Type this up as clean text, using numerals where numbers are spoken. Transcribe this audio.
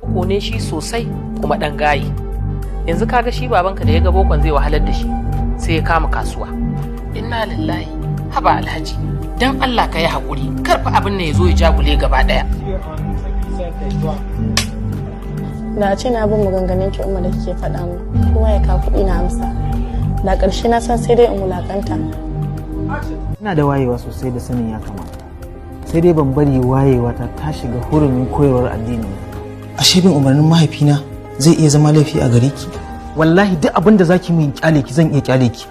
boko ne shi sosai kuma dan gayi. Yanzu kaga shi babanka da ya ga bokon zai wahalar da shi sai ya kama kasuwa. Inna lillahi, haba Alhaji, dan Allah ka yi haƙuri, karfa abin ne ya zo ya jagule gaba ɗaya. Da ce na bin maganganun ki umma da kike faɗa mu, kowa ya kawo kuɗi na amsa. Da ƙarshe na san sai dai in wulaƙanta. Ina da wayewa sosai da sanin ya kamata. Sai dai ban bari wayewa ta shiga hurumin koyarwar addini. Ashe bin umarnin mahaifina zai iya zama laifi a gare ki? Wallahi duk abin da zaki min kyale ki zan iya kyale ki,